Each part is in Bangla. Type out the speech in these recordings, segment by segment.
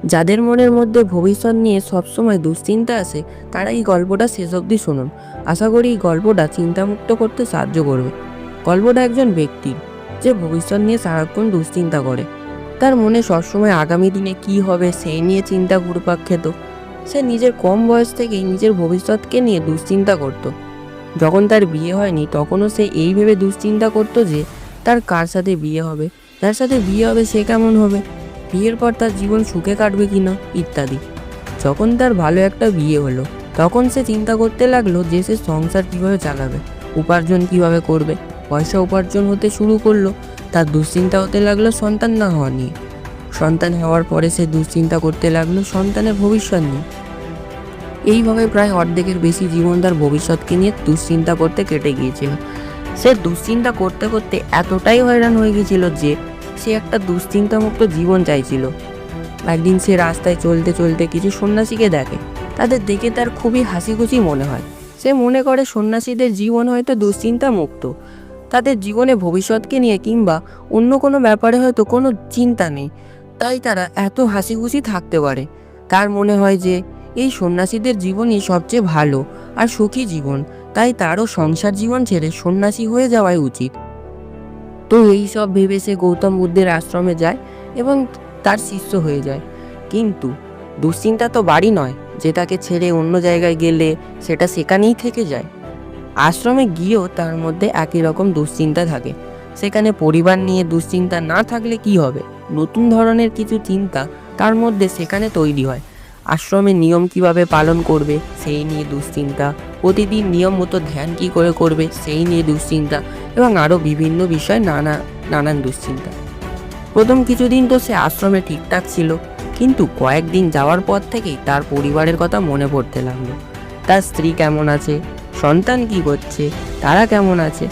যাদের মনের মধ্যে ভবিষ্যৎ নিয়ে সবসময় দুশ্চিন্তা আসে তারা এই গল্পটা শেষ অবধি শুনুন। আশা করি এই গল্পটা চিন্তামুক্ত করতে সাহায্য করবে। গল্পটা একজন ব্যক্তির, যে ভবিষ্যৎ নিয়ে সারাক্ষণ দুশ্চিন্তা করে। তার মনে সবসময় আগামী দিনে কি হবে সেই নিয়ে চিন্তা ঘুরপাক খেত। সে নিজের কম বয়স থেকেই নিজের ভবিষ্যৎকে নিয়ে দুশ্চিন্তা করত। যখন তার বিয়ে হয়নি তখনও সে এই ভেবে দুশ্চিন্তা করত যে তার কার সাথে বিয়ে হবে, যার সাথে বিয়ে হবে সে কেমন হবে, বিয়ের পর তার জীবন সুখে কাটবে কিনা ইত্যাদি। যখন তার ভালো একটা বিয়ে হলো তখন সে চিন্তা করতে লাগলো যে সে সংসার কিভাবে চালাবে, উপার্জন কিভাবে করবে। পয়সা উপার্জন হতে শুরু করলো। তার দুশ্চিন্তা হতে লাগলো সন্তান না হওয়া নিয়ে। সন্তান হওয়ার পরে সে দুশ্চিন্তা করতে লাগলো সন্তানের ভবিষ্যৎ নিয়ে। এইভাবে প্রায় অর্ধেকের বেশি জীবন তার ভবিষ্যৎকে নিয়ে দুশ্চিন্তা করতে কেটে গিয়েছিল। সে দুশ্চিন্তা করতে করতে এতটাই হয়রান হয়ে গিয়েছিল যে সে একটা দুশ্চিন্তামুক্ত জীবন চাইছিল। একদিন সে রাস্তায় চলতে চলতে কিছু সন্ন্যাসীকে দেখে। তাদের দেখে তার খুবই হাসি খুশি মনে হয়। সে মনে করে সন্ন্যাসীদের জীবন হয়তো দুশ্চিন্তা মুক্ত, তাদের জীবনে ভবিষ্যৎকে নিয়ে কিংবা অন্য কোনো ব্যাপারে হয়তো কোনো চিন্তা নেই, তাই তারা এত হাসি খুশি থাকতে পারে। তার মনে হয় যে এই সন্ন্যাসীদের জীবনই সবচেয়ে ভালো আর সুখী জীবন, তাই তারও সংসার জীবন ছেড়ে সন্ন্যাসী হয়ে যাওয়াই উচিত। তো এই সব ভেবে সে গৌতম বুদ্ধের আশ্রমে যায় এবং তার শিষ্য হয়ে যায়। কিন্তু দুশ্চিন্তা তো বাড়ি নয় যে তাকে ছেড়ে অন্য জায়গায় গেলে সেটা সেখানেই থেকে যায়। আশ্রমে গিয়েও তার মধ্যে একই রকম দুশ্চিন্তা থাকে। সেখানে পরিবার নিয়ে দুশ্চিন্তা না থাকলে কি হবে, নতুন ধরনের কিছু চিন্তা তার মধ্যে সেখানে তৈরি হয়। আশ্রমের নিয়ম কিভাবে পালন করবে সেই নিয়ে দুশ্চিন্তা, প্রতিদিন নিয়ম মতো ধ্যান কী করে করবে সেই নিয়ে দুশ্চিন্তা এবং আরও বিভিন্ন বিষয় নানান দুশ্চিন্তা। প্রথম কিছুদিন তো সে আশ্রমে ঠিকঠাক ছিল, কিন্তু কয়েকদিন যাওয়ার পর থেকেই তার পরিবারের কথা মনে পড়তে লাগলো। তার স্ত্রী কেমন আছে, সন্তান কি করছে, তারা কেমন আছে,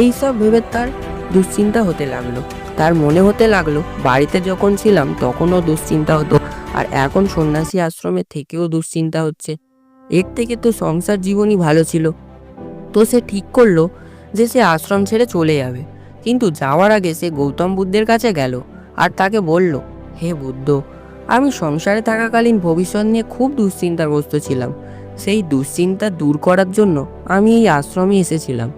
এই সব ভেবে তার দুশ্চিন্তা হতে লাগলো। তার মনে হতে লাগলো বাড়িতে যখন ছিলাম তখনও দুশ্চিন্তা হতো, আর এখন সন্ন্যাসী আশ্রমে থেকেও দুশ্চিন্তা হচ্ছে। এর থেকে তো সংসার জীবনই ভালো ছিল। তো সে ঠিক করলো যে সে আশ্রম ছেড়ে চলে যাবে। কিন্তু যাওয়ার আগে সে গৌতম বুদ্ধের কাছে গেল আর তাকে বলল, হে বুদ্ধ, আমি সংসারে থাকাকালীন ভবিষ্যৎ নিয়ে খুব দুশ্চিন্তাগ্রস্ত ছিলাম। সেই দুশ্চিন্তা দূর করার জন্য আমি এই আশ্রমে এসেছিলাম,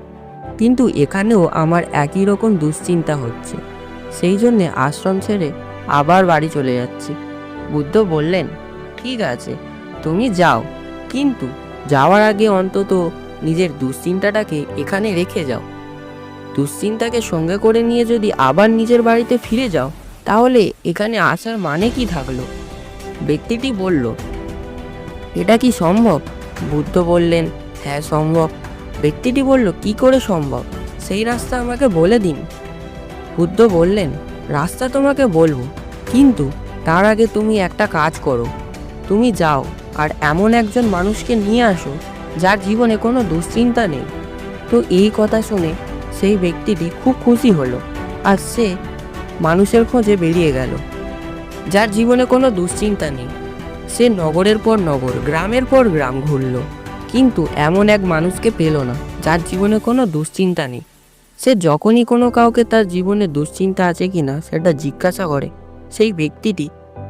কিন্তু এখানেও আমার একই রকম দুশ্চিন্তা হচ্ছে। সেই জন্যে আশ্রম ছেড়ে আবার বাড়ি চলে যাচ্ছি। বুদ্ধ বললেন, ঠিক আছে, তুমি যাও, কিন্তু যাওয়ার আগে অন্তত নিজের দুশ্চিন্তাটাকে এখানে রেখে যাও। দুশ্চিন্তাকে সঙ্গে করে নিয়ে যদি আবার নিজের বাড়িতে ফিরে যাও তাহলে এখানে আসার মানে কি থাকলো? ব্যক্তিটি বলল, এটা কি সম্ভব? বুদ্ধ বললেন, হ্যাঁ সম্ভব। ব্যক্তিটি বলল, কি করে সম্ভব? সেই রাস্তা আমাকে বলে দিন। বুদ্ধ বললেন, রাস্তা তোমাকে বলবো, কিন্তু তার আগে তুমি একটা কাজ করো। তুমি যাও আর এমন একজন মানুষকে নিয়ে আসো যার জীবনে কোনো দুশ্চিন্তা নেই। তো এই কথা শুনে সেই ব্যক্তিটি খুব খুশি হলো আর সে মানুষের খোঁজে বেরিয়ে গেল যার জীবনে কোনো দুশ্চিন্তা নেই। সে নগরের পর নগর, গ্রামের পর গ্রাম ঘুরল, কিন্তু এমন এক মানুষকে পেল না যার জীবনে কোনো দুশ্চিন্তা নেই। সে যখনই কোনো কাউকে তার জীবনে দুশ্চিন্তা আছে কিনা সেটা জিজ্ঞাসা করে, সেই ব্যক্তিটি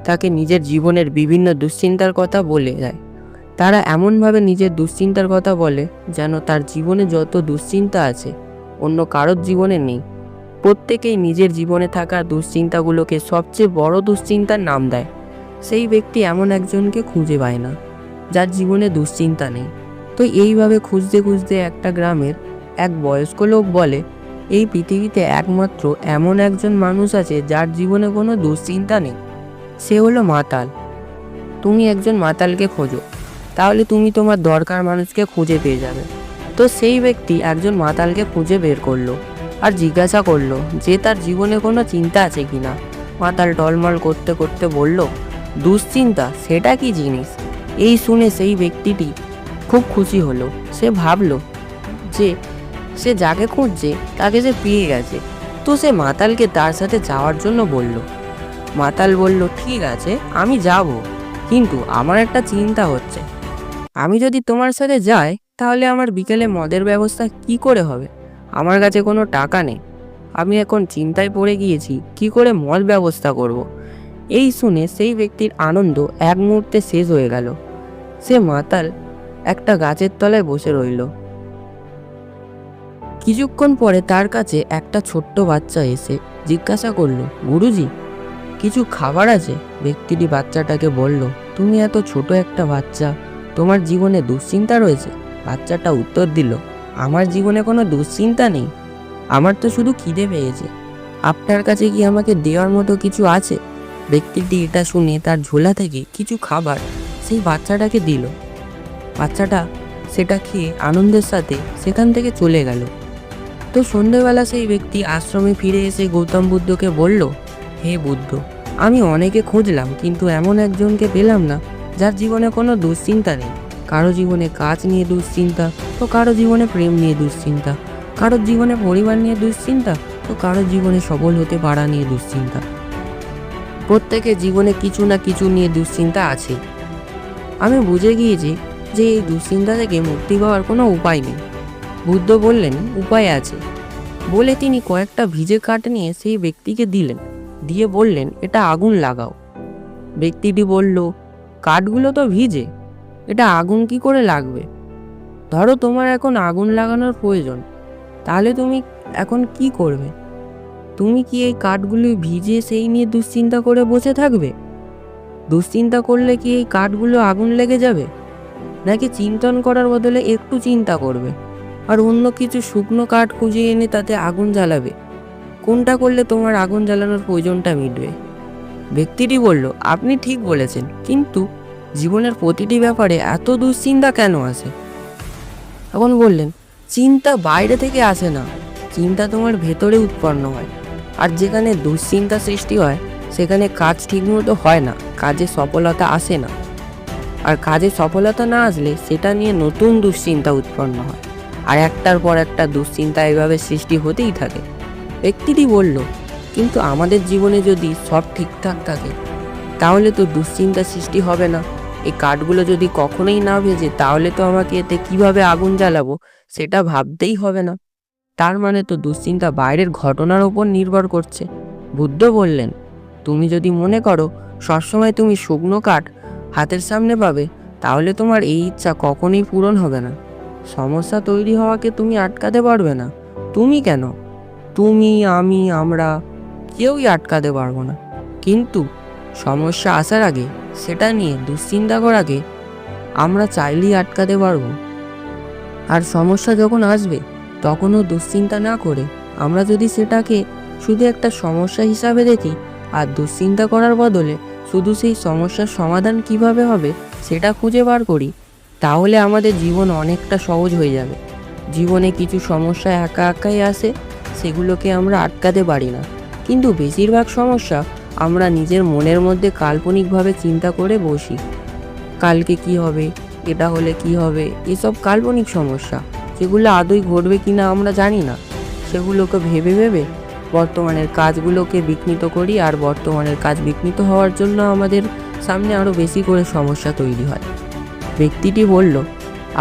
তাকে নিজের জীবনের বিভিন্ন দুশ্চিন্তার কথা বলে যায়। তারা এমনভাবে নিজের দুশ্চিন্তার কথা বলে যেন তার জীবনে যত দুশ্চিন্তা আছে অন্য কারোর জীবনে নেই। প্রত্যেকেই নিজের জীবনে থাকা দুশ্চিন্তাগুলোকে সবচেয়ে বড় দুশ্চিন্তার নাম দেয়। সেই ব্যক্তি এমন একজনকে খুঁজে পায় না যার জীবনে দুশ্চিন্তা নেই। তো এইভাবে খুঁজতে খুঁজতে একটা গ্রামের এক বয়স্ক লোক বলে, এই পৃথিবীতে একমাত্র এমন একজন মানুষ আছে যার জীবনে কোনো দুশ্চিন্তা নেই। সে হলো মাতাল। তুমি একজন মাতালকে খোঁজো, তাহলে তুমি তোমার দরকার মানুষকে খুঁজে পেয়ে যাবে। তো সেই ব্যক্তি একজন মাতালকে খুঁজে বের করলো আর জিজ্ঞাসা করলো যে তার জীবনে কোনো চিন্তা আছে কিনা। মাতাল টলমল করতে করতে বলল, দুশ্চিন্তা সেটা কি জিনিস? এই শুনে সেই ব্যক্তিটি খুব খুশি হলো। সে ভাবলো যে সে যাকে খুঁজছে তাকে সে পেয়ে গেছে। তো সে মাতালকে তার সাথে যাওয়ার জন্য বলল। মাতাল বলল, ঠিক আছে, আমি যাব, কিন্তু আমার একটা চিন্তা হচ্ছে। আমি যদি তোমার সাথে যাই তাহলে আমার বিকেলে মদের ব্যবস্থা কি করে হবে? আমার কাছে কোনো টাকা নেই। আমি এখন চিন্তায় পড়ে গিয়েছি কি করে মদ ব্যবস্থা করব। এই শুনে সেই ব্যক্তির আনন্দ এক মুহূর্তে শেষ হয়ে গেল। সে মাতাল একটা গাছের তলায় বসে রইল। কিছুক্ষণ পরে তার কাছে একটা ছোট্ট বাচ্চা এসে জিজ্ঞাসা করলো, গুরুজি, কিছু খাবার আছে? ব্যক্তিটি বাচ্চাটাকে বলল, তুমি এত ছোট একটা বাচ্চা, তোমার জীবনে দুশ্চিন্তা রয়েছে? বাচ্চাটা উত্তর দিল, আমার জীবনে কোনো দুশ্চিন্তা নেই, আমার তো শুধু খিদে পেয়েছে। আপনার কাছে কি আমাকে দেওয়ার মতো কিছু আছে? ব্যক্তিটি এটা শুনে তার ঝোলা থেকে কিছু খাবার সেই বাচ্চাটাকে দিল। বাচ্চাটা সেটা খেয়ে আনন্দের সাথে সেখান থেকে চলে গেল। তো সন্ধেবেলা সেই ব্যক্তি আশ্রমে ফিরে এসে গৌতম বুদ্ধকে বলল, হে বুদ্ধ, আমি অনেকে খুঁজলাম কিন্তু এমন একজনকে পেলাম না যার জীবনে কোনো দুশ্চিন্তা নেই। কারো জীবনে কাজ নিয়ে দুশ্চিন্তা, তো কারো জীবনে প্রেম নিয়ে দুশ্চিন্তা, কারোর জীবনে পরিবার নিয়ে দুশ্চিন্তা, তো কারোর জীবনে সফল হতে পারা নিয়ে দুশ্চিন্তা। প্রত্যেকের জীবনে কিছু না কিছু নিয়ে দুশ্চিন্তা আছে। আমি বুঝে গিয়েছি যে এই দুশ্চিন্তা থেকে মুক্তি পাওয়ার কোনো উপায় নেই। বুদ্ধ বললেন, উপায় আছে। বলে তিনি কয়েকটা ভিজে কাঠ নিয়ে সেই ব্যক্তিকে দিলেন, দিয়ে বললেন, এটা আগুন লাগাও। ব্যক্তিটি বলল, কাঠগুলো তো ভিজে, এটা আগুন কি করে লাগবে? ধরো তোমার এখন আগুন লাগানোর প্রয়োজন, তাহলে তুমি এখন কি করবে? তুমি কি এই কাঠগুলি ভিজে সেই নিয়ে দুশ্চিন্তা করে বসে থাকবে? দুশ্চিন্তা করলে কি এই কাঠগুলো আগুন লেগে যাবে? নাকি চিন্তন করার বদলে একটু চিন্তা করবে আর অন্য কিছু শুকনো কাঠ খুঁজে এনে তাতে আগুন জ্বালাবে? কোনটা করলে তোমার আগুন জ্বালানোর প্রয়োজনটা মিটবে? ব্যক্তিটি বলল, আপনি ঠিক বলেছেন, কিন্তু জীবনের প্রতিটি ব্যাপারে এত দুশ্চিন্তা কেন আসে? তখন বললেন, চিন্তা বাইরে থেকে আসে না, চিন্তা তোমার ভেতরে উৎপন্ন হয়। আর যেখানে দুশ্চিন্তা সৃষ্টি হয় সেখানে কাজ ঠিকমতো হয় না, কাজে সফলতা আসে না। আর কাজে সফলতা না আসলে সেটা নিয়ে নতুন দুশ্চিন্তা উৎপন্ন হয়, আর একটার পর একটা দুশ্চিন্তা এভাবে সৃষ্টি হতেই থাকে। ব্যক্তিটি বলল, কিন্তু আমাদের জীবনে যদি সব ঠিকঠাক থাকে তাহলে তো দুশ্চিন্তা সৃষ্টি হবে না। এই কাঠগুলো যদি কখনোই না ভেজে তাহলে তো আমাকে এতে কিভাবে আগুন জ্বালাবো সেটা ভাবতেই হবে না। তার মানে তো দুশ্চিন্তা বাইরের ঘটনার উপর নির্ভর করছে। বুদ্ধ বললেন, তুমি যদি মনে করো সবসময় তুমি শুকনো কাঠ হাতের সামনে পাবে, তাহলে তোমার এই ইচ্ছা কখনোই পূরণ হবে না। সমস্যা তৈরি হওয়াকে তুমি আটকাতে পারবে না। তুমি কেন, তুমি, আমি, আমরা কেউই আটকাতে পারবো না। কিন্তু সমস্যা আসার আগে সেটা নিয়ে দুশ্চিন্তা করাকে আমরা চাইলেই আটকাতে পারবো। আর সমস্যা যখন আসবে তখনও দুশ্চিন্তা না করে আমরা যদি সেটাকে শুধু একটা সমস্যা হিসাবে দেখি আর দুশ্চিন্তা করার বদলে শুধু সেই সমস্যার সমাধান কিভাবে হবে সেটা খুঁজে বার করি, তাহলে আমাদের জীবন অনেকটা সহজ হয়ে যাবে। জীবনে কিছু সমস্যা একা একাই আসে, সেগুলোকে আমরা আটকাতে পারি না, কিন্তু বেশিরভাগ সমস্যা আমরা নিজের মনের মধ্যে কাল্পনিকভাবে চিন্তা করে বসি। কালকে কি হবে, এটা হলে কি হবে, এসব কাল্পনিক সমস্যা, যেগুলো আদৌ ঘটবে কিনা আমরা জানি না। সেগুলোকে ভেবে ভেবে বর্তমানের কাজগুলোকে বিঘ্নিত করি, আর বর্তমানের কাজ বিঘ্নিত হওয়ার জন্য আমাদের সামনে আরও বেশি করে সমস্যা তৈরি হয়। ব্যক্তিটি বলল,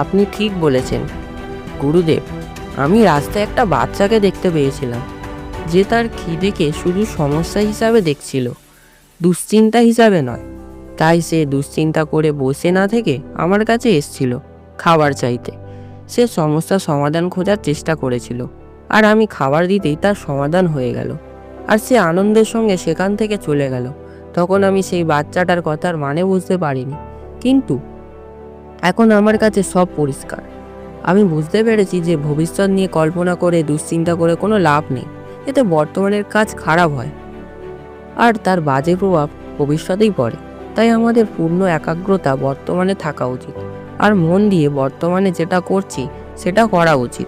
আপনি ঠিক বলেছেন গুরুদেব, আমি রাস্তায় একটা বাচ্চাকে দেখতে পেয়েছিলাম যে তার খিদেকে শুধু সমস্যা হিসাবে দেখছিল, দুশ্চিন্তা হিসাবে নয়। তাই সে দুশ্চিন্তা করে বসে না থেকে আমার কাছে এসেছিল খাবার চাইতে। সে সমস্যার সমাধান খোঁজার চেষ্টা করেছিল, আর আমি খাবার দিতেই তার সমাধান হয়ে গেল, আর সে আনন্দের সঙ্গে সেখান থেকে চলে গেল। তখন আমি সেই বাচ্চাটার কথার মানে বুঝতে পারিনি, কিন্তু এখন আমার কাছে সব পরিষ্কার। আমি বুঝতে পেরেছি যে ভবিষ্যৎ নিয়ে কল্পনা করে দুশ্চিন্তা করে কোনো লাভ নেই, এতে বর্তমানের কাজ খারাপ হয় আর তার বাজে প্রভাব ভবিষ্যতেই পড়ে। তাই আমাদের পূর্ণ একাগ্রতা বর্তমানে থাকা উচিত, আর মন দিয়ে বর্তমানে যেটা করছি সেটা করা উচিত।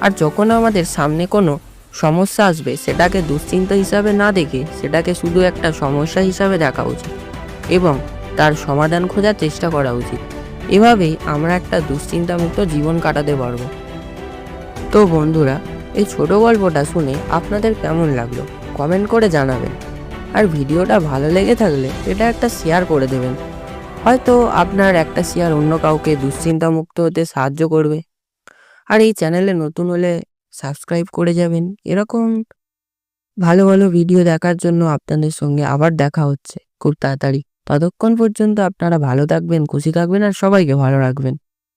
আর যখন আমাদের সামনে কোনো সমস্যা আসবে সেটাকে দুশ্চিন্তা হিসাবে না দেখে সেটাকে শুধু একটা সমস্যা হিসাবে দেখা উচিত এবং তার সমাধান খোঁজার চেষ্টা করা উচিত। এভাবেই আমরা একটা দুশ্চিন্তামুক্ত জীবন কাটাতে পারবো। তো বন্ধুরা, এই ছোট গল্পটা শুনে আপনাদের কেমন লাগলো কমেন্ট করে জানাবেন, আর ভিডিওটা ভালো লেগে থাকলে এটা একটা শেয়ার করে দেবেন। হয়তো আপনার একটা শেয়ার অন্য কাউকে দুশ্চিন্তামুক্ত হতে সাহায্য করবে। আর এই চ্যানেলে নতুন হলে সাবস্ক্রাইব করে যাবেন। এরকম ভালো ভালো ভিডিও দেখার জন্য আপনাদের সঙ্গে আবার দেখা হচ্ছে। খুব তাড়াতাড়ি। ততক্ষণ পর্যন্ত আপনারা ভালো থাকবেন, খুশি থাকবেন আর সবাইকে ভালো রাখবেন।